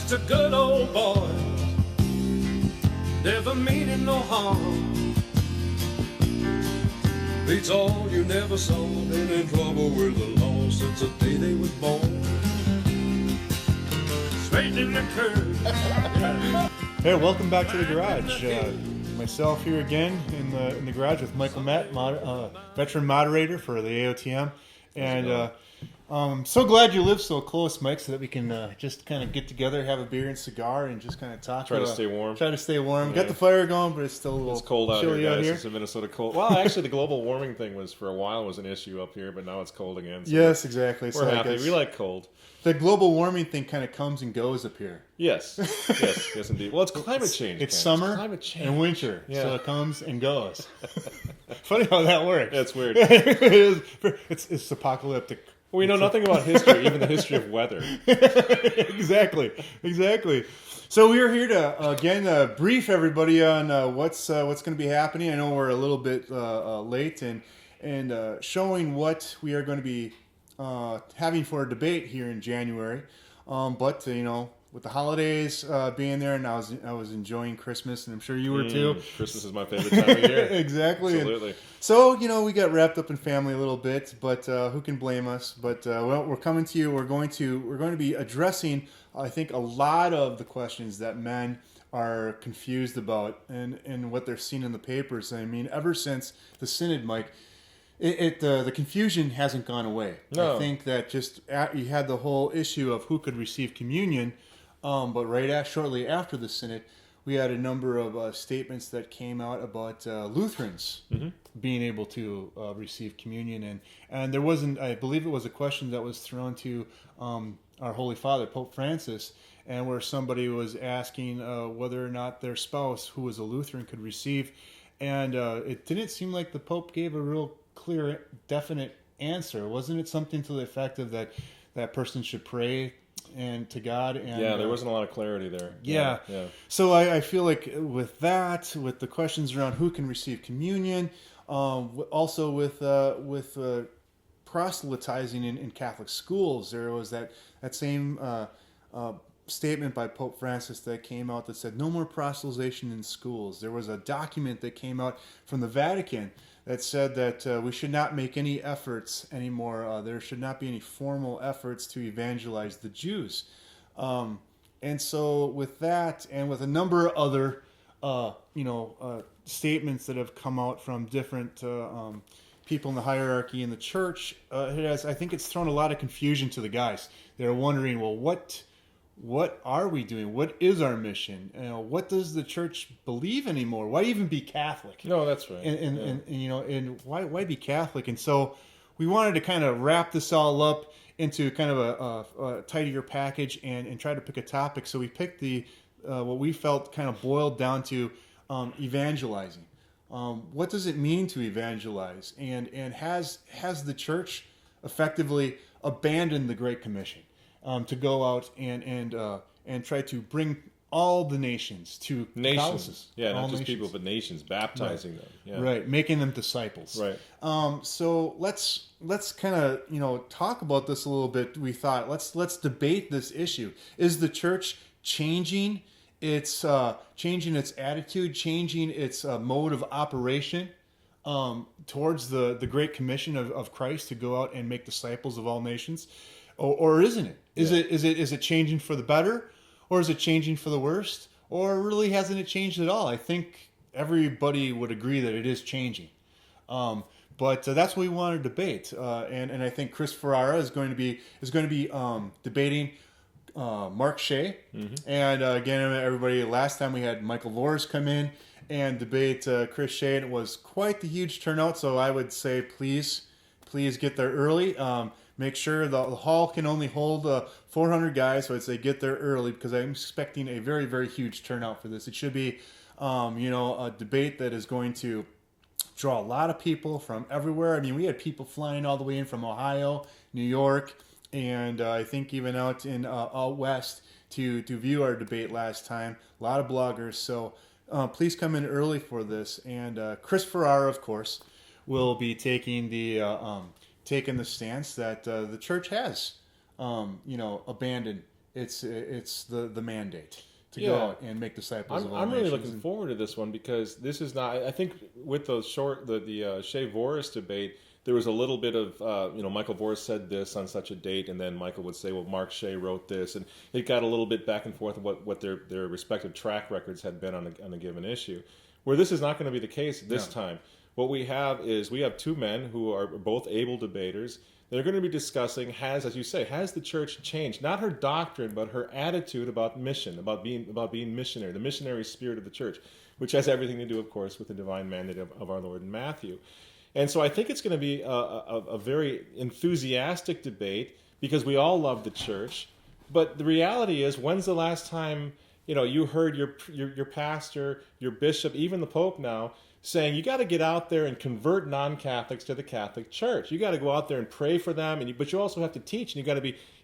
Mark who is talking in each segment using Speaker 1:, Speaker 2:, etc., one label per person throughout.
Speaker 1: just a good old boy, never meaning no harm. Beats all you never saw, been in trouble with the law since the day they was born. Straight in the curve.
Speaker 2: Hey, welcome back to the garage. Myself here again in the garage with Michael Matt, veteran moderator for the AOTM, and I'm so glad you live so close, Mike, so that we can just kind of get together, have a beer and cigar, and just kind of talk.
Speaker 3: Try to stay warm.
Speaker 2: Yeah. Got the fire going, but it's still a little
Speaker 3: It's cold out
Speaker 2: chilly
Speaker 3: here, guys.
Speaker 2: out here.
Speaker 3: It's a Minnesota cold. Well, actually, the global warming thing was for a while was an issue up here, but now it's cold again. So
Speaker 2: Yes, exactly.
Speaker 3: We're happy. We like cold.
Speaker 2: The global warming thing kind of comes and goes up here.
Speaker 3: Yes, yes, indeed. Well, it's climate change.
Speaker 2: It's summer
Speaker 3: climate change.
Speaker 2: and winter,
Speaker 3: Yeah.
Speaker 2: so it comes and goes. Funny how that works.
Speaker 3: That's weird.
Speaker 2: It's apocalyptic.
Speaker 3: We know nothing about history, even the history of weather.
Speaker 2: Exactly. So we are here to again brief everybody on what's going to be happening. I know we're a little bit late and showing what we are going to be having for a debate here in January. But with the holidays being there, and I was enjoying Christmas, and I'm sure you were too.
Speaker 3: Christmas is my favorite time of year.
Speaker 2: Exactly.
Speaker 3: Absolutely.
Speaker 2: And so we got wrapped up in family a little bit, but who can blame us? But we're coming to you. We're going to be addressing, I think, a lot of the questions that men are confused about and what they're seeing in the papers. I mean, ever since the Synod, Mike, the confusion hasn't gone away.
Speaker 3: No.
Speaker 2: I think that you had the whole issue of who could receive communion, but shortly after the Synod, we had a number of statements that came out about Lutherans being able to receive communion, and there wasn't. I believe it was a question that was thrown to our Holy Father, Pope Francis, and where somebody was asking whether or not their spouse, who was a Lutheran, could receive, and it didn't seem like the Pope gave a real clear, definite answer. Wasn't it something to the effect of that person should pray and to God? And
Speaker 3: there wasn't a lot of clarity there.
Speaker 2: Yeah. So I feel like with the questions around who can receive communion, also with proselytizing in Catholic schools, there was that same statement by Pope Francis that came out that said no more proselytization in schools. There was a document that came out from the Vatican that said that we should not make any efforts anymore. There should not be any formal efforts to evangelize the Jews. And so with that, and with a number of other, statements that have come out from different people in the hierarchy in the church, I think it's thrown a lot of confusion to the guys. They're wondering, well, what are we doing? What is our mission? What does the church believe anymore? Why even be Catholic?
Speaker 3: No, that's right.
Speaker 2: And why be Catholic? And so we wanted to kind of wrap this all up into kind of a tidier package and try to pick a topic. So we picked what we felt kind of boiled down to evangelizing. What does it mean to evangelize? And has the church effectively abandoned the Great Commission? To go out and try to bring all the nations to
Speaker 3: nations,
Speaker 2: Catholicism.
Speaker 3: Not just people, but nations, baptizing them,
Speaker 2: right, making them disciples,
Speaker 3: right.
Speaker 2: So let's kind of talk about this a little bit. We thought let's debate this issue. Is the church changing its attitude, changing its mode of operation towards the Great Commission of Christ to go out and make disciples of all nations? Or isn't it? Is it changing for the better, or is it changing for the worst, or really hasn't it changed at all? I think everybody would agree that it is changing, but that's what we want to debate. And I think Chris Ferrara is going to be debating Mark Shea, and again, everybody. Last time we had Michael Lors come in and debate Chris Shea, and it was quite the huge turnout. So I would say please get there early. Make sure the hall can only hold 400 guys, so I'd say get there early because I'm expecting a very, very huge turnout for this. It should be, a debate that is going to draw a lot of people from everywhere. I mean, we had people flying all the way in from Ohio, New York, and I think even out west to view our debate last time. A lot of bloggers, so please come in early for this. And Chris Ferrara, of course, will be taking the stance that the church has, abandoned It's the mandate to
Speaker 3: Yeah.
Speaker 2: go out and make disciples of all
Speaker 3: I'm really
Speaker 2: nations.
Speaker 3: looking forward to this one because this is not. I think with the Shea Voris debate, there was a little bit of Michael Voris said this on such a date, and then Michael would say, well, Mark Shea wrote this, and it got a little bit back and forth of what their respective track records had been on a given issue. Where this is not going to be the case this time. What we have is we have two men who are both able debaters. They're going to be discussing, as you say, has the church changed? Not her doctrine, but her attitude about mission, about being missionary, the missionary spirit of the church, which has everything to do, of course, with the divine mandate of our Lord in Matthew. And so I think it's going to be a very enthusiastic debate because we all love the church. But the reality is, when's the last time you heard your pastor, your bishop, even the Pope now, saying you got to get out there and convert non-Catholics to the Catholic Church. You got to go out there and pray for them, but you also have to teach, and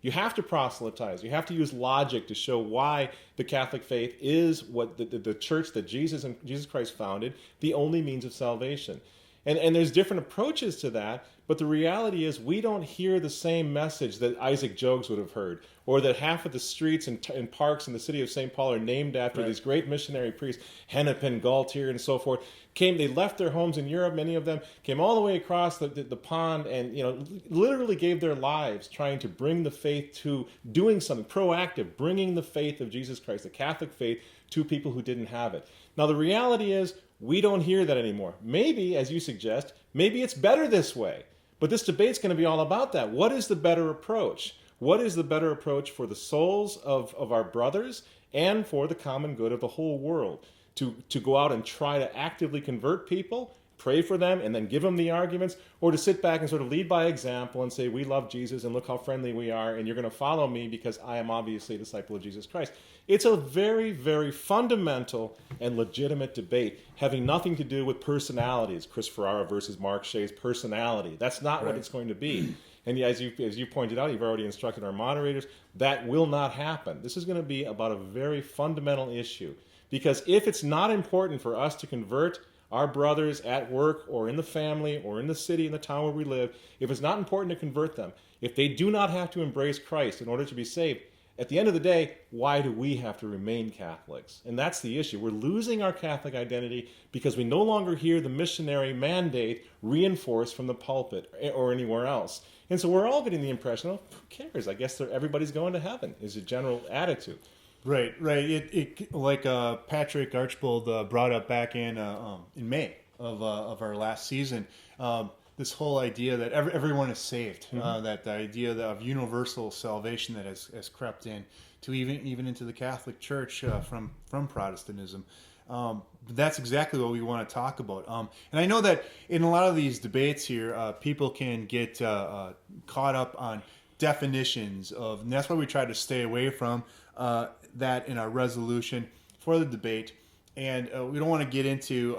Speaker 3: you have to proselytize. You have to use logic to show why the Catholic faith is what the church that Jesus Christ founded, the only means of salvation. And there's different approaches to that, but the reality is we don't hear the same message that Isaac Jogues would have heard, or that half of the streets and parks in the city of St. Paul are named after these great missionary priests, Hennepin, Galtier, and so forth. They left their homes in Europe, many of them came all the way across the pond and literally gave their lives trying to bring the faith to doing something proactive, bringing the faith of Jesus Christ, the Catholic faith, to people who didn't have it. Now the reality is we don't hear that anymore. Maybe, as you suggest, maybe it's better this way. But this debate's going to be all about that. What is the better approach? What is the better approach for the souls of our brothers and for the common good of the whole world? To go out and try to actively convert people, pray for them, and then give them the arguments, or to sit back and sort of lead by example and say, we love Jesus and look how friendly we are, and you're going to follow me because I am obviously a disciple of Jesus Christ. It's a very, very fundamental and legitimate debate having nothing to do with personalities, Chris Ferrara versus Mark Shea's personality. That's not what it's going to be. And as you pointed out, you've already instructed our moderators, that will not happen. This is going to be about a very fundamental issue. Because if it's not important for us to convert our brothers at work or in the family or in the city, in the town where we live, if it's not important to convert them, if they do not have to embrace Christ in order to be saved, at the end of the day, why do we have to remain Catholics? And that's the issue. We're losing our Catholic identity because we no longer hear the missionary mandate reinforced from the pulpit or anywhere else. And so we're all getting the impression, oh, who cares? I guess everybody's going to heaven is a general attitude.
Speaker 2: Right. It like Patrick Archbold brought up back in May of our last season. This whole idea that everyone is saved, that the idea of universal salvation that has crept in to even into the Catholic Church from Protestantism. That's exactly what we want to talk about. And I know that in a lot of these debates here, people can get caught up on definitions and that's why we try to stay away from that in our resolution for the debate. And we don't want to get into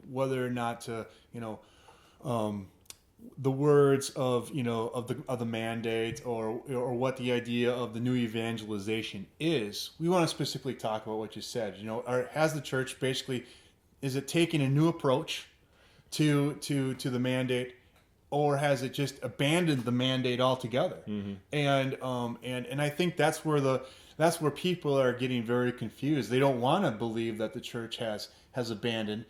Speaker 2: whether or not to the words of the mandate or what the idea of the new evangelization is. We want to specifically talk about what you said. Has the church basically, is it taking a new approach to the mandate, or has it just abandoned the mandate altogether? And I think that's where people are getting very confused. They don't want to believe that the church has abandoned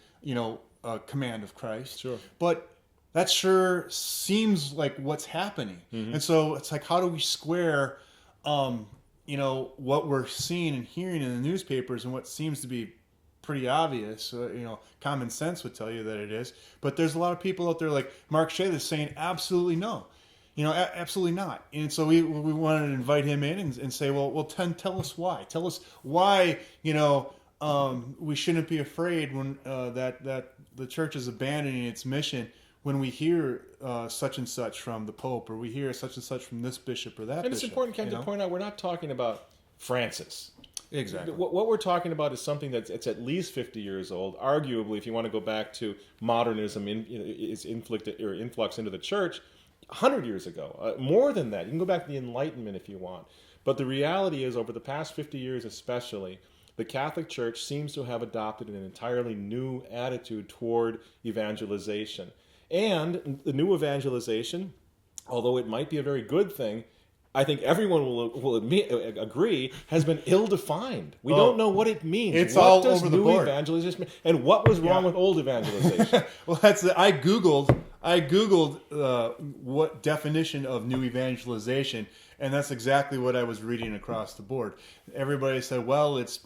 Speaker 2: command of Christ.
Speaker 3: Sure.
Speaker 2: But that sure seems like what's happening. And so it's like, how do we square what we're seeing and hearing in the newspapers and what seems to be pretty obvious? Common sense would tell you that it is, but there's a lot of people out there like Mark Shea that's saying absolutely no, absolutely not. And so we wanted to invite him in and say, well, tell us why. Tell us why we shouldn't be afraid when that the church is abandoning its mission when we hear such and such from the Pope, or we hear such and such from this bishop or that bishop.
Speaker 3: And it's important, Ken, to point out, we're not talking about Francis.
Speaker 2: Exactly.
Speaker 3: What we're talking about is something it's at least 50 years old. Arguably, if you want to go back to modernism, its influx into the church, 100 years ago. More than that. You can go back to the Enlightenment if you want. But the reality is, over the past 50 years especially, the Catholic Church seems to have adopted an entirely new attitude toward evangelization. And the new evangelization, although it might be a very good thing, I think everyone will agree, has been ill-defined. We don't know what it means.
Speaker 2: It's
Speaker 3: what
Speaker 2: all
Speaker 3: does
Speaker 2: over the
Speaker 3: new
Speaker 2: board.
Speaker 3: evangelization mean? And what was wrong with old evangelization?
Speaker 2: Well, I googled what definition of new evangelization, and that's exactly what I was reading across the board. Everybody said, well, it's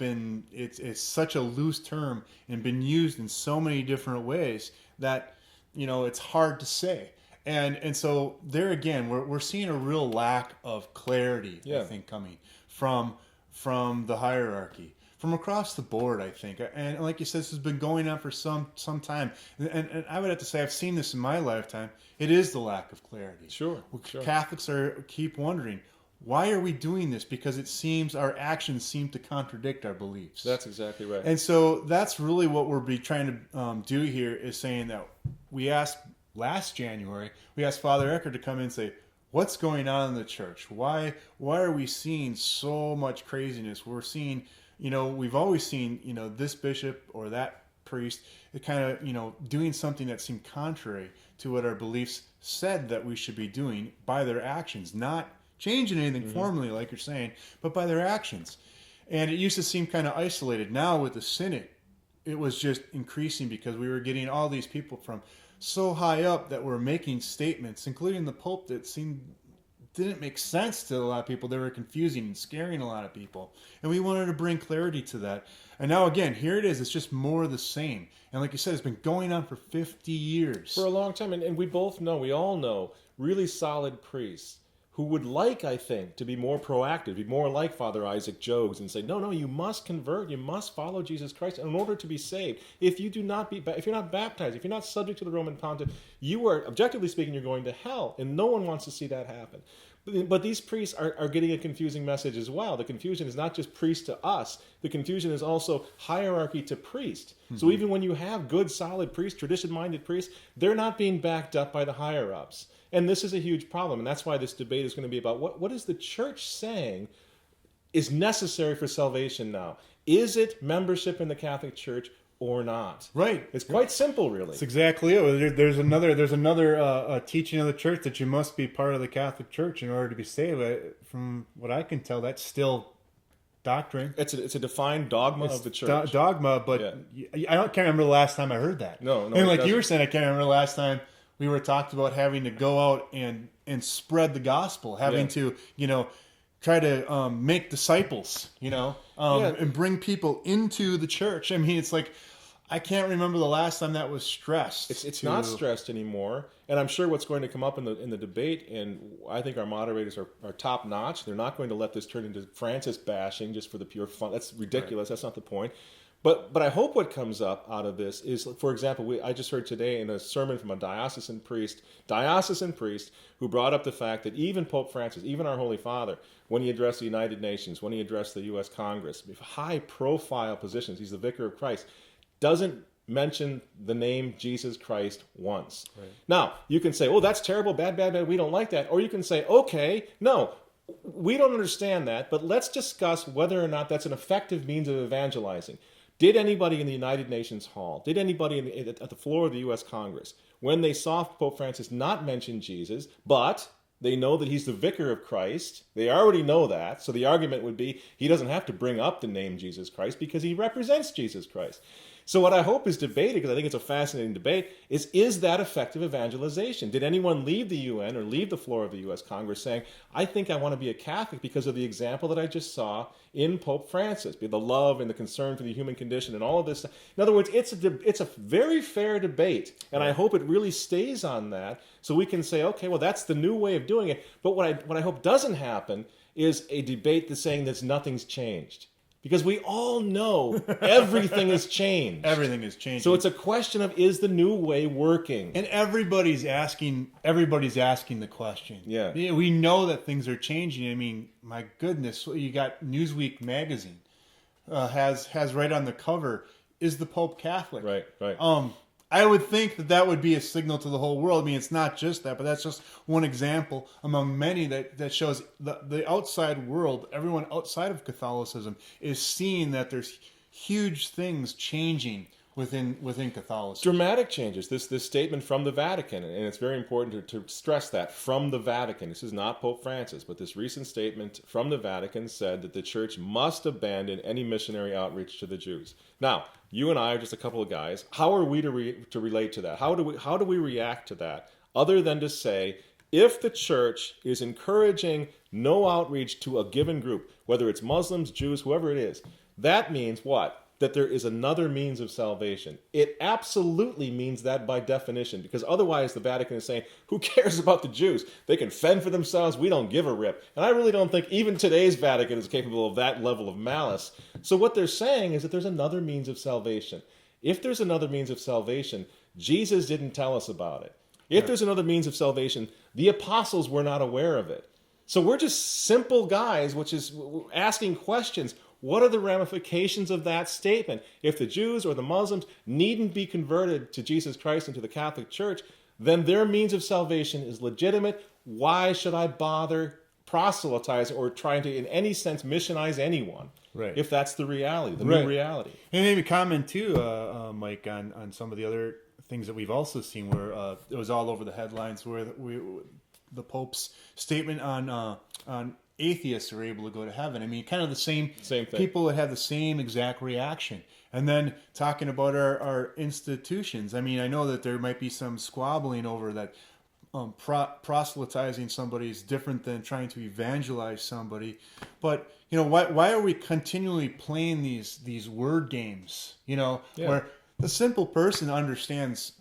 Speaker 2: such a loose term and been used in so many different ways that it's hard to say. And so there again, we're seeing a real lack of clarity, I think, coming from the hierarchy, from across the board, I think. And like you said, this has been going on for some time. And I would have to say I've seen this in my lifetime. It is the lack of clarity.
Speaker 3: Sure.
Speaker 2: Catholics keep wondering, why are we doing this? Because it seems our actions seem to contradict our beliefs.
Speaker 3: That's exactly right.
Speaker 2: And so that's really what we're trying to do here, is saying that last January, we asked Father Eckert to come in and say, what's going on in the church? Why are we seeing so much craziness? We're seeing, we've always seen, this bishop or that priest, it kind of, doing something that seemed contrary to what our beliefs said that we should be doing by their actions, not changing anything formally, like you're saying, but by their actions. And it used to seem kind of isolated. Now with the Synod, it was just increasing because we were getting all these people from so high up that were making statements, including the Pope, that didn't make sense to a lot of people. They were confusing and scaring a lot of people. And we wanted to bring clarity to that. And now again, here it is. It's just more of the same. And like you said, it's been going on for 50 years.
Speaker 3: For a long time. And we all know, really solid priests who would like, I think, to be more proactive, be more like Father Isaac Jogues and say, no, you must convert, you must follow Jesus Christ in order to be saved. If you're not baptized, if you're not subject to the Roman pontiff, you are, objectively speaking, you're going to hell, and no one wants to see that happen. But these priests are getting a confusing message as well. The confusion is not just priest to us. The confusion is also hierarchy to priest. Mm-hmm. So even when you have good, solid priests, tradition-minded priests, they're not being backed up by the higher-ups. And this is a huge problem, and that's why this debate is going to be about what is the church saying is necessary for salvation now? Is it membership in the Catholic Church or not?
Speaker 2: Right.
Speaker 3: It's quite simple, really.
Speaker 2: That's exactly it. There's another teaching of the church that you must be part of the Catholic Church in order to be saved. From what I can tell, that's still doctrine.
Speaker 3: It's a defined dogma of the church.
Speaker 2: Dogma, but I can't remember the last time I heard that.
Speaker 3: No.
Speaker 2: And like you were saying, I can't remember the last time we were talked about having to go out and spread the gospel, having to, try to make disciples, and bring people into the church. I mean, it's like, I can't remember the last time that was stressed.
Speaker 3: It's not stressed anymore, and I'm sure what's going to come up in the debate, and I think our moderators are top notch. They're not going to let this turn into Francis bashing just for the pure fun. That's ridiculous. Right. That's not the point. But I hope what comes up out of this is, for example, I just heard today in a sermon from a diocesan priest who brought up the fact that even Pope Francis, even our Holy Father, when he addressed the United Nations, when he addressed the U.S. Congress, high-profile positions, he's the vicar of Christ, doesn't mention the name Jesus Christ once. Right. Now, you can say, oh, that's terrible, bad, we don't like that. Or you can say, okay, no, we don't understand that, but let's discuss whether or not that's an effective means of evangelizing. Did anybody in the United Nations Hall, did anybody at the floor of the U.S. Congress, when they saw Pope Francis not mention Jesus, but they know that he's the vicar of Christ, they already know that, so the argument would be he doesn't have to bring up the name Jesus Christ because he represents Jesus Christ. So what I hope is debated, because I think it's a fascinating debate, is that effective evangelization? Did anyone leave the UN or leave the floor of the U.S. Congress saying, I think I want to be a Catholic because of the example that I just saw in Pope Francis, the love and the concern for the human condition and all of this. In other words, it's a very fair debate, and I hope it really stays on that so we can say, okay, well, that's the new way of doing it. But what I hope doesn't happen is a debate that's saying that nothing's changed. Because we all know everything has changed.
Speaker 2: Everything is changing.
Speaker 3: So it's a question of, is the new way working?
Speaker 2: And everybody's asking the question.
Speaker 3: Yeah.
Speaker 2: We know that things are changing. I mean, my goodness, you got Newsweek magazine has right on the cover, is the Pope Catholic?
Speaker 3: Right.
Speaker 2: I would think that would be a signal to the whole world. I mean, it's not just that, but that's just one example among many that shows the outside world, everyone outside of Catholicism, is seeing that there's huge things changing within Catholicism.
Speaker 3: Dramatic changes. This statement from the Vatican, and it's very important to stress that, from the Vatican. This is not Pope Francis, but this recent statement from the Vatican said that the Church must abandon any missionary outreach to the Jews. Now, you and I are just a couple of guys. How are we to relate to that? How do we react to that? Other than to say, if the Church is encouraging no outreach to a given group, whether it's Muslims, Jews, whoever it is, that means what? That there is another means of salvation. It absolutely means that by definition, because otherwise the Vatican is saying, who cares about the Jews? They can fend for themselves. We don't give a rip. And I really don't think even today's Vatican is capable of that level of malice. So what they're saying is that there's another means of salvation. If there's another means of salvation, Jesus didn't tell us about it. If there's another means of salvation, the apostles were not aware of it. So we're just simple guys, which is asking questions. What are the ramifications of that statement? If the Jews or the Muslims needn't be converted to Jesus Christ and to the Catholic Church, then their means of salvation is legitimate. Why should I bother proselytizing or trying to, in any sense, missionize anyone?
Speaker 2: Right.
Speaker 3: If that's the reality, the new reality.
Speaker 2: And maybe comment too, Mike, on some of the other things that we've also seen where it was all over the headlines where the Pope's statement on atheists are able to go to heaven. I mean, kind of the same
Speaker 3: thing.
Speaker 2: People that have the same exact reaction. And then talking about our institutions. I mean, I know that there might be some squabbling over that proselytizing somebody is different than trying to evangelize somebody. But, you know, why are we continually playing these word games, you know, where the simple person understands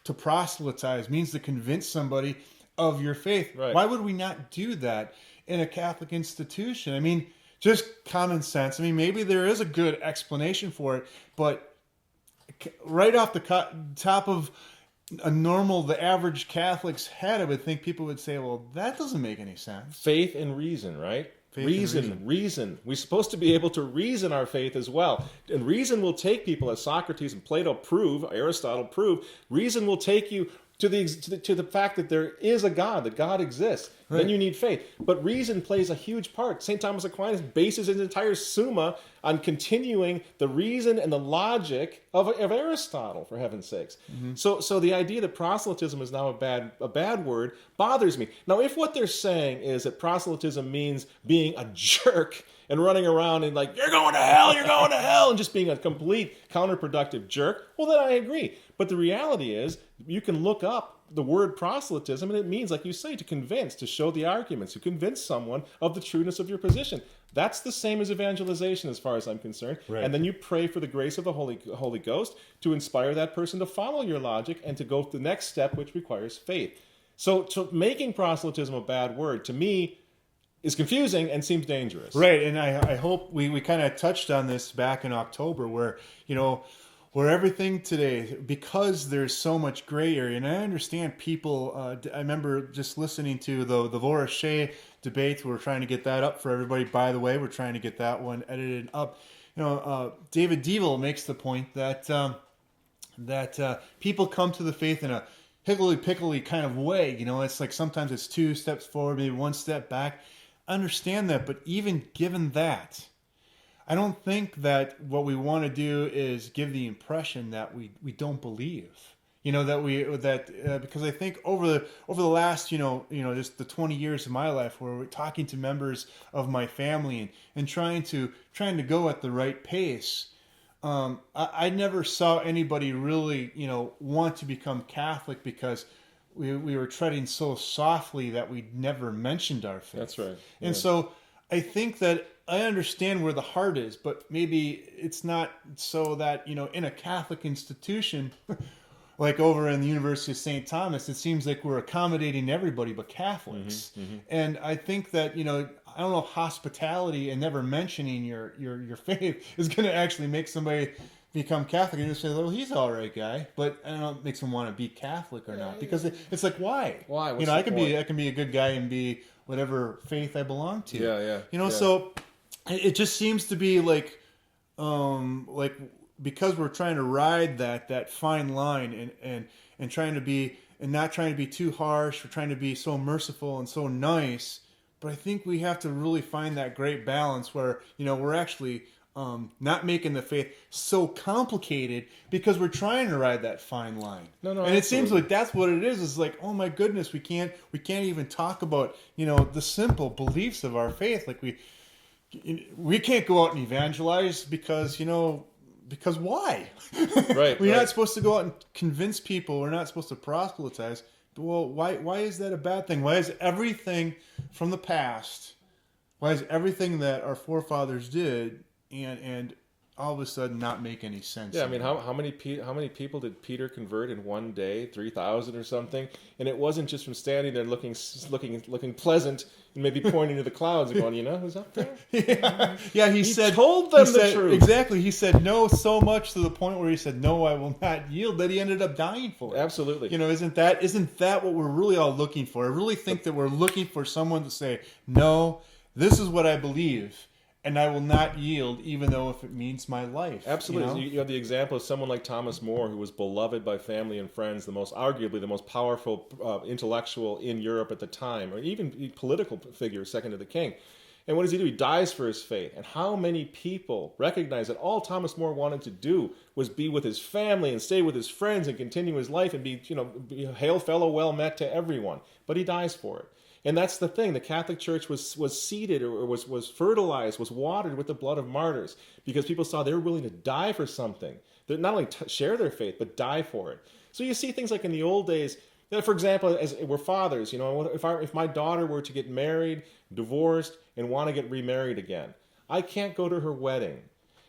Speaker 2: to proselytize means to convince somebody of your faith.
Speaker 3: Right.
Speaker 2: Why would we not do that in a Catholic institution? I mean, just common sense. I mean, maybe there is a good explanation for it, but right off the top of the average Catholic's head, I would think people would say, well, that doesn't make any sense.
Speaker 3: Faith and reason, right?
Speaker 2: Reason.
Speaker 3: We're supposed to be able to reason our faith as well. And reason will take people, as Socrates and Plato prove, Aristotle prove, reason will take you to the fact that there is a God, that God exists. Right. Then you need faith. But reason plays a huge part. St. Thomas Aquinas bases his entire Summa on continuing the reason and the logic of Aristotle, for heaven's sakes. Mm-hmm. So the idea that proselytism is now a bad word bothers me. Now, if what they're saying is that proselytism means being a jerk and running around and like, you're going to hell, and just being a complete counterproductive jerk, well, then I agree. But the reality is, you can look up the word proselytism, and it means, like you say, to convince, to show the arguments, to convince someone of the trueness of your position. That's the same as evangelization as far as I'm concerned. Right. And then you pray for the grace of the Holy Ghost to inspire that person to follow your logic and to go to the next step, which requires faith. So making proselytism a bad word, to me, is confusing and seems dangerous.
Speaker 2: Right, and I hope we kind of touched on this back in October where, you know, where everything today, because there's so much gray area, and I understand people, I remember just listening to the Ferrara and Shea debate. We're trying to get that up for everybody. By the way, we're trying to get that one edited up. You know, David Devil makes the point that people come to the faith in a higgledy-piggledy kind of way. You know, it's like sometimes it's 2 steps forward, maybe 1 step back. I understand that, but even given that, I don't think that what we want to do is give the impression that we don't believe. You know, because I think over the last, you know, just the 20 years of my life where we're talking to members of my family and trying to go at the right pace, I never saw anybody really, you know, want to become Catholic because we were treading so softly that we never mentioned our faith.
Speaker 3: That's right. Yeah.
Speaker 2: And so I think that I understand where the heart is, but maybe it's not so that, you know, in a Catholic institution, like over in the University of St. Thomas, it seems like we're accommodating everybody but Catholics. Mm-hmm, mm-hmm. And I think that, you know, I don't know if hospitality and never mentioning your faith is going to actually make somebody become Catholic and just say, well, he's all right guy, but I don't know if it makes him want to be Catholic or not, because it's like, why?
Speaker 3: What's
Speaker 2: you know, I can be a good guy and be whatever faith I belong to.
Speaker 3: Yeah.
Speaker 2: You know, so it just seems to be like because we're trying to ride that fine line and trying to be, and not trying to be too harsh, we're trying to be so merciful and so nice, but I think we have to really find that great balance where, you know, we're actually not making the faith so complicated because we're trying to ride that fine line.
Speaker 3: No,
Speaker 2: and
Speaker 3: absolutely.
Speaker 2: it seems like that's what it is. It's like, oh my goodness, we can't even talk about, the simple beliefs of our faith. Like we can't go out and evangelize because why?
Speaker 3: Right.
Speaker 2: We're not supposed to go out and convince people. We're not supposed to proselytize. Well, why is that a bad thing? Why is everything from the past, why is everything that our forefathers did and all of a sudden not make any sense?
Speaker 3: Yeah, I mean, how many people did Peter convert in one day? 3,000 or something. And it wasn't just from standing there looking pleasant and maybe pointing to the clouds and going, who's up there?
Speaker 2: Yeah. He said,
Speaker 3: told them the truth.
Speaker 2: Exactly. He said no so much to the point where he said, "No, I will not yield," that he ended up dying for it.
Speaker 3: Absolutely.
Speaker 2: Isn't that what we're really all looking for? I really think that we're looking for someone to say, "No, this is what I believe." And I will not yield, even though if it means my life.
Speaker 3: Absolutely. You have the example of someone like Thomas More, who was beloved by family and friends, arguably the most powerful intellectual in Europe at the time, or even political figure, second to the king. And what does he do? He dies for his faith. And how many people recognize that all Thomas More wanted to do was be with his family and stay with his friends and continue his life and be hail fellow, well met to everyone. But he dies for it. And that's the thing. The Catholic Church was seeded or was fertilized, was watered with the blood of martyrs because people saw they were willing to die for something. That not only share their faith, but die for it. So you see things like in the old days, for example, as we're fathers, if my daughter were to get married, divorced, and want to get remarried again, I can't go to her wedding.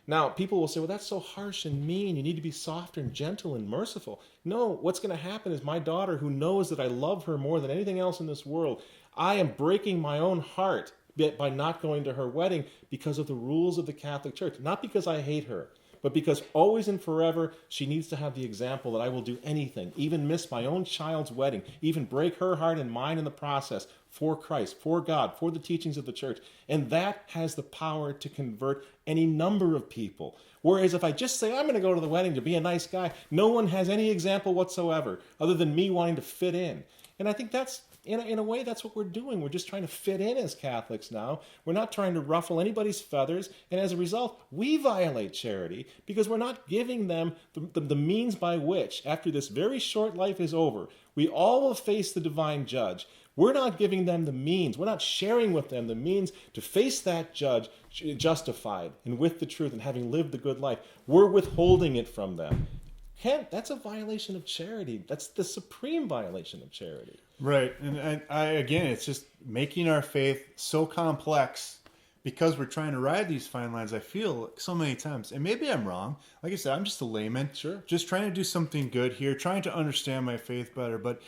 Speaker 3: Now, people will say, well, that's so harsh and mean. You need to be soft and gentle and merciful. No, what's going to happen is my daughter, who knows that I love her more than anything else in this world, I am breaking my own heart by not going to her wedding because of the rules of the Catholic Church. Not because I hate her, but because always and forever she needs to have the example that I will do anything, even miss my own child's wedding, even break her heart and mine in the process for Christ, for God, for the teachings of the Church. And that has the power to convert any number of people. Whereas if I just say I'm going to go to the wedding to be a nice guy, no one has any example whatsoever other than me wanting to fit in. And I think that's, in a way, that's what we're doing. We're just trying to fit in as Catholics now. We're not trying to ruffle anybody's feathers. And as a result, we violate charity because we're not giving them the means by which, after this very short life is over, we all will face the divine judge. We're not giving them the means. We're not sharing with them the means to face that judge justified and with the truth and having lived the good life. We're withholding it from them. That's a violation of charity. That's the supreme violation of charity.
Speaker 2: Right. And I again, it's just making our faith so complex because we're trying to ride these fine lines, I feel like so many times. And maybe I'm wrong. Like I said, I'm just a layman.
Speaker 3: Sure.
Speaker 2: Just trying to do something good here, trying to understand my faith better. But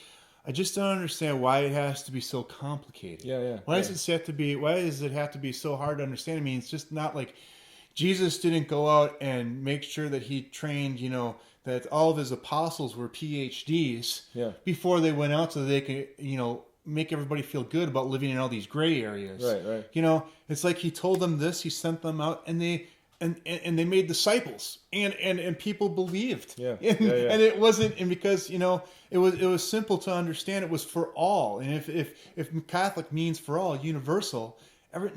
Speaker 2: I just don't understand why it has to be so complicated.
Speaker 3: Yeah.
Speaker 2: Why does it have to be so hard to understand? I mean, it's just not like Jesus didn't go out and make sure that he trained, that all of his apostles were PhDs before they went out so they could, make everybody feel good about living in all these gray areas.
Speaker 3: Right.
Speaker 2: It's like he told them this, he sent them out, and they made disciples, and people believed.
Speaker 3: Yeah.
Speaker 2: And it wasn't, and because it was simple to understand. It was for all, and if Catholic means for all, universal.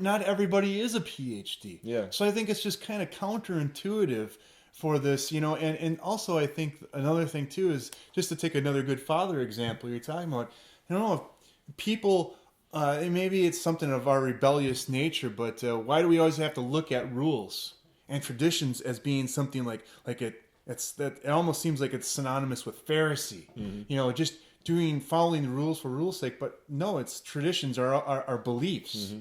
Speaker 2: Not everybody is a PhD.
Speaker 3: Yeah.
Speaker 2: So I think it's just kind of counterintuitive for this, and also I think another thing too is just to take another good father example you're talking about. I don't know if people, and maybe it's something of our rebellious nature, but why do we always have to look at rules and traditions as being something like it almost seems like it's synonymous with Pharisee, just following the rules for rules' sake. But no, it's traditions are beliefs.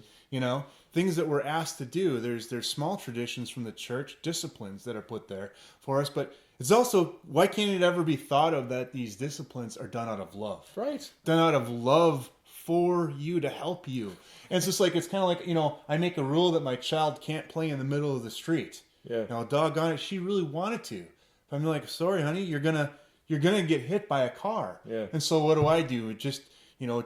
Speaker 2: Things that we're asked to do. There's small traditions from the church, disciplines that are put there for us, but it's also, why can't it ever be thought of that these disciplines are done out of love?
Speaker 3: Right.
Speaker 2: Done out of love for you, to help you. And it's just like, it's kind of like, I make a rule that my child can't play in the middle of the street.
Speaker 3: Yeah.
Speaker 2: Now, doggone it, she really wanted to. But I'm like, sorry, honey, you're gonna get hit by a car.
Speaker 3: Yeah.
Speaker 2: And so what do? Just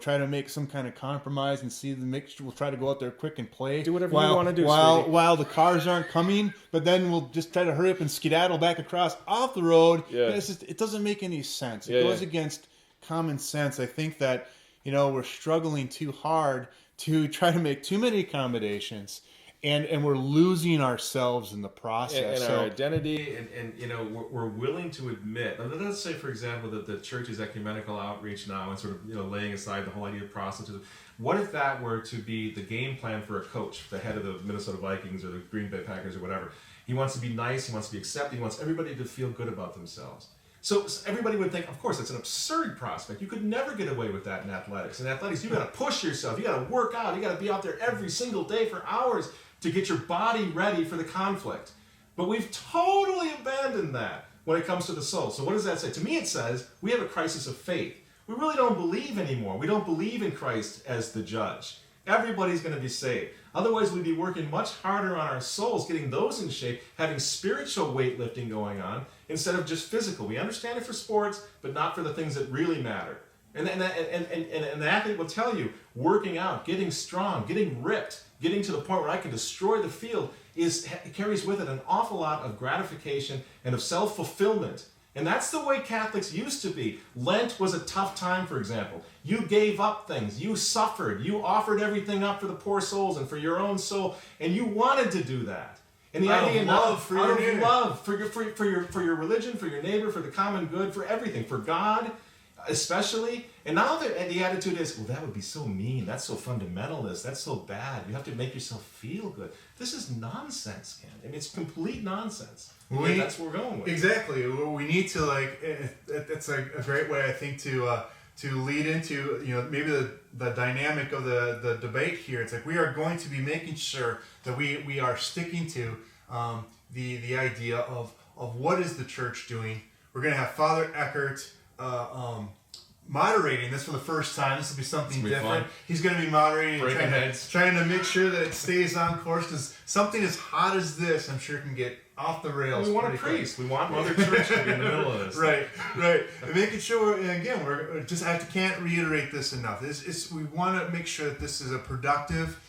Speaker 2: try to make some kind of compromise and see the mixture. We'll try to go out there quick and play.
Speaker 3: Do whatever you want to do,
Speaker 2: while the cars aren't coming, but then we'll just try to hurry up and skedaddle back across off the road.
Speaker 3: Yeah.
Speaker 2: It doesn't make any sense. It goes against common sense. I think that, we're struggling too hard to try to make too many accommodations and we're losing ourselves in the process.
Speaker 3: And our identity, and we're willing to admit. Let's say, for example, that the church is ecumenical outreach now, and sort of laying aside the whole idea of proselytism. What if that were to be the game plan for a coach, the head of the Minnesota Vikings or the Green Bay Packers or whatever? He wants to be nice, he wants to be accepted, he wants everybody to feel good about themselves. So everybody would think, of course, that's an absurd prospect. You could never get away with that in athletics. In athletics, you got to push yourself, you got to work out, you got to be out there every single day for hours to get your body ready for the conflict. But we've totally abandoned that when it comes to the soul. So what does that say? To me, it says we have a crisis of faith. We really don't believe anymore. We don't believe in Christ as the judge. Everybody's going to be saved. Otherwise, we'd be working much harder on our souls, getting those in shape, having spiritual weightlifting going on instead of just physical. We understand it for sports, but not for the things that really matter. And the athlete will tell you, working out, getting strong, getting ripped, getting to the point where I can destroy the field carries with it an awful lot of gratification and of self-fulfillment. And that's the way Catholics used to be. Lent was a tough time, for example. You gave up things. You suffered. You offered everything up for the poor souls and for your own soul, and you wanted to do that. And the idea now, for your religion, for your neighbor, for the common good, for everything, for God especially. And now the attitude is, well, that would be so mean. That's so fundamentalist. That's so bad. You have to make yourself feel good. This is nonsense, Ken. I mean, it's complete nonsense. That's what we're going with.
Speaker 2: Exactly. We need to it's a great way, I think, to lead into maybe the dynamic of the debate here. It's like we are going to be making sure that we are sticking to the idea of what is the church doing. We're going to have Father Eckert moderating this for the first time. This will be something different. He's going to be moderating and trying to make sure that it stays on course, because something as hot as this, I'm sure, can get off the rails.
Speaker 3: We want a priest. We want Mother Church to be in the middle of this.
Speaker 2: Right. And making sure, can't reiterate this enough. We want to make sure that this is a productive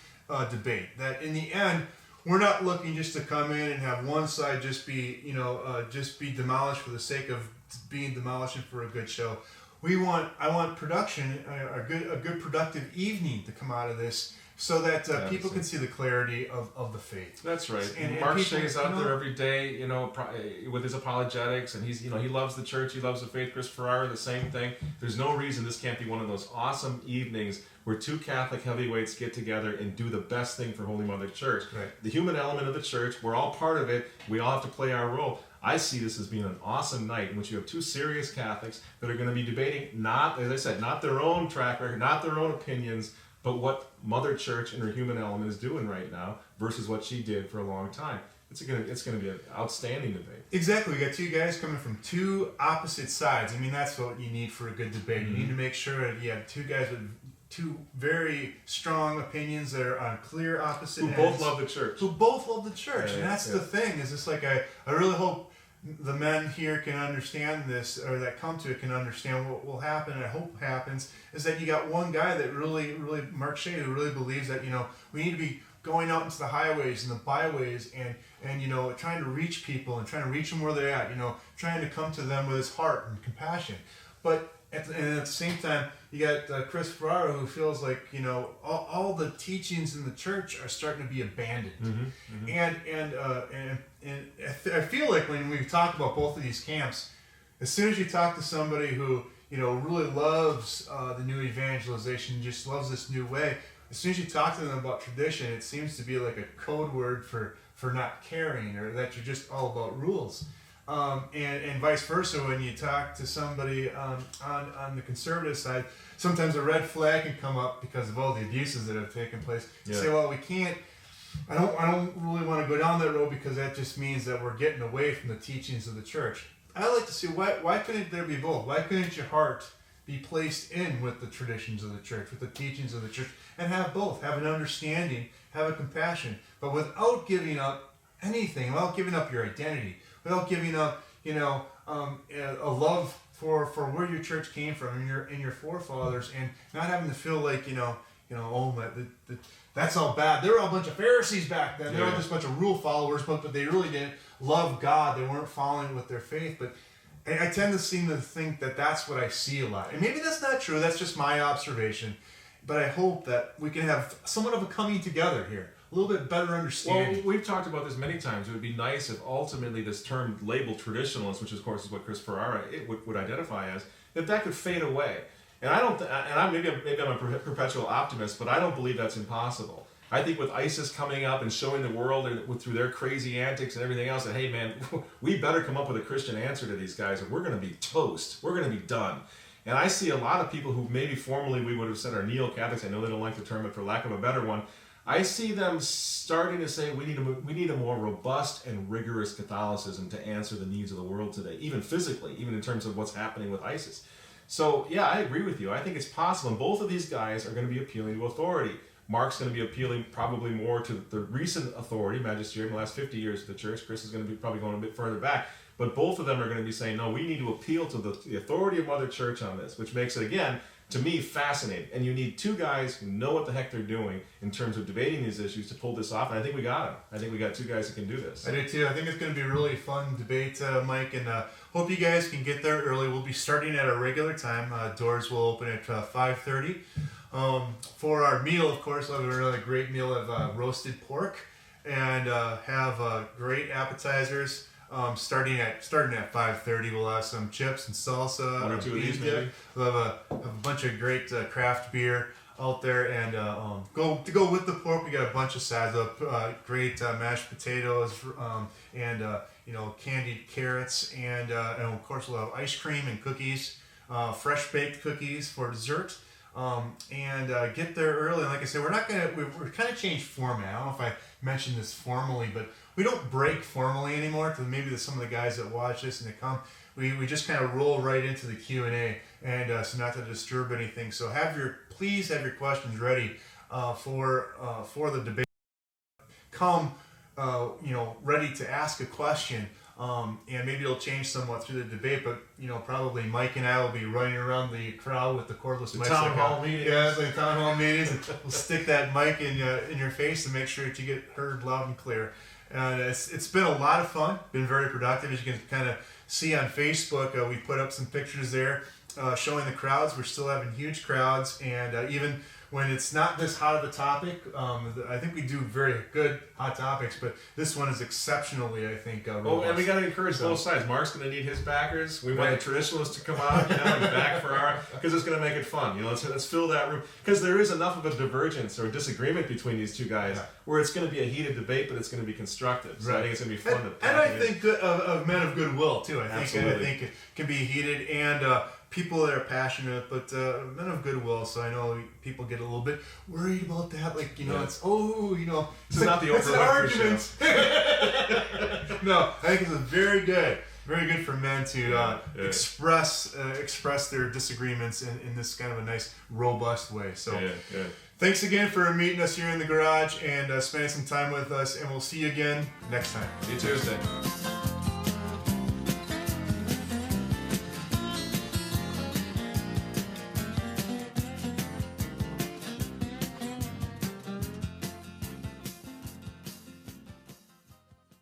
Speaker 2: debate. That in the end, we're not looking just to come in and have one side just be demolished for the sake of being demolished and for a good show. I want production, a good productive evening to come out of this, so that people can see the clarity of the faith.
Speaker 3: That's right. And Mark Shea is out there every day, with his apologetics, and he loves the church, he loves the faith. Chris Ferrara, the same thing. There's no reason this can't be one of those awesome evenings where two Catholic heavyweights get together and do the best thing for Holy Mother Church.
Speaker 2: Right.
Speaker 3: The human element of the church, we're all part of it. We all have to play our role. I see this as being an awesome night in which you have two serious Catholics that are going to be debating, not, as I said, not their own track record, not their own opinions, but what Mother Church and her human element is doing right now versus what she did for a long time. It's going to be an outstanding debate.
Speaker 2: Exactly. We got two guys coming from two opposite sides. I mean, that's what you need for a good debate. Mm-hmm. You need to make sure that you have two guys with two very strong opinions that are on clear opposite ends.
Speaker 3: Who both love the church.
Speaker 2: And that's the thing. Is it's like I really hope the men here can understand this, or that come to it can understand what will happen, and I hope happens, is that you got one guy that really, Mark Shea, who really believes that, we need to be going out into the highways and the byways and trying to reach people and trying to reach them where they're at, trying to come to them with his heart and compassion. But at the same time, you got Chris Ferrara, who feels like all the teachings in the church are starting to be abandoned. Mm-hmm, mm-hmm. And I feel like when we talk about both of these camps, as soon as you talk to somebody who really loves the new evangelization, just loves this new way, as soon as you talk to them about tradition, it seems to be like a code word for not caring, or that you're just all about rules. And vice versa, when you talk to somebody on the conservative side, sometimes a red flag can come up because of all the abuses that have taken place. You say, well, we can't. I don't really want to go down that road, because that just means that we're getting away from the teachings of the church. I like to see why couldn't there be both? Why couldn't your heart be placed in with the traditions of the church, with the teachings of the church, and have both, have an understanding, have a compassion, but without giving up anything, without giving up your identity, without giving up, a love for where your church came from and your forefathers, and not having to feel like that's all bad. They were all a bunch of Pharisees back then. They were all just a bunch of rule followers, but they really didn't love God. They weren't following with their faith. But I tend to seem to think that that's what I see a lot. And maybe that's not true. That's just my observation. But I hope that we can have somewhat of a coming together here.
Speaker 4: little bit better understanding.
Speaker 3: Well, we've talked about this many times. It would be nice if ultimately this term labeled traditionalist, which of course is what Chris Ferrara would identify as, if that could fade away. And I don't. Maybe I'm a perpetual optimist, but I don't believe that's impossible. I think with ISIS coming up and showing the world through their crazy antics and everything else that, hey man, we better come up with a Christian answer to these guys or we're going to be toast. We're going to be done. And I see a lot of people who maybe formerly we would have said are neo-Catholics. I know they don't like the term, but for lack of a better one, I see them starting to say we need a more robust and rigorous Catholicism to answer the needs of the world today, even physically, even in terms of what's happening with ISIS. So yeah, I agree with you. I think it's possible. And both of these guys are going to be appealing to authority. Mark's going to be appealing probably more to the recent authority, magisterium, the last 50 years of the church. Chris is going to be probably going a bit further back. But both of them are going to be saying, no, we need to appeal to the authority of Mother Church on this, which makes it, again, to me, fascinating. And you need two guys who know what the heck they're doing in terms of debating these issues to pull this off. And I think we got them. I think we got two guys that can do this.
Speaker 4: I do too. I think it's going to be a really fun debate, Mike, and hope you guys can get there early. We'll be starting at a regular time. Doors will open at 5:30. For our meal, of course, we'll have another great meal of roasted pork and have great appetizers. Starting at 5:30, we'll have some chips and salsa.
Speaker 3: One or two of these, maybe.
Speaker 4: We'll have a bunch of great craft beer out there, and go with the pork. We got a bunch of sides up, great mashed potatoes, and candied carrots, and of course we'll have ice cream and cookies, fresh baked cookies for dessert. And get there early. And like I said, we're kind of changed format. I don't know if I mentioned this formally, but we don't break formally anymore. To maybe some of the guys that watch this and they come, we just kind of roll right into the Q&A, and so not to disturb anything. So please have your questions ready for the debate. Come, ready to ask a question. And maybe it'll change somewhat through the debate, but probably Mike and I will be running around the crowd with the cordless mics.
Speaker 3: Town hall meetings.
Speaker 4: Yeah, it's like town hall meetings. And we'll stick that mic in your face and make sure that you get heard loud and clear. And it's been a lot of fun. Been very productive, as you can kind of see on Facebook. We put up some pictures there showing the crowds. We're still having huge crowds, and even when it's not this hot of a topic, I think we do very good hot topics, but this one is exceptionally, I think, robust.
Speaker 3: And we got to encourage both sides. Mark's going to need his backers. We want the traditionalists to come out, and back Ferrara, because it's going to make it fun. Let's fill that room, because there is enough of a divergence or disagreement between these two guys where it's going to be a heated debate, but it's going to be constructive. So I think it's going to be fun.
Speaker 4: And I think of men of goodwill too. I think it can be heated and. People that are passionate, but men of goodwill. So I know people get a little bit worried about that. Like, it's
Speaker 3: it's
Speaker 4: not
Speaker 3: not the
Speaker 4: it's an argument. No, I think it's very good for men to express their disagreements in this kind of a nice, robust way. So thanks again for meeting us here in the garage and spending some time with us, and we'll see you again next time.
Speaker 3: See you Tuesday.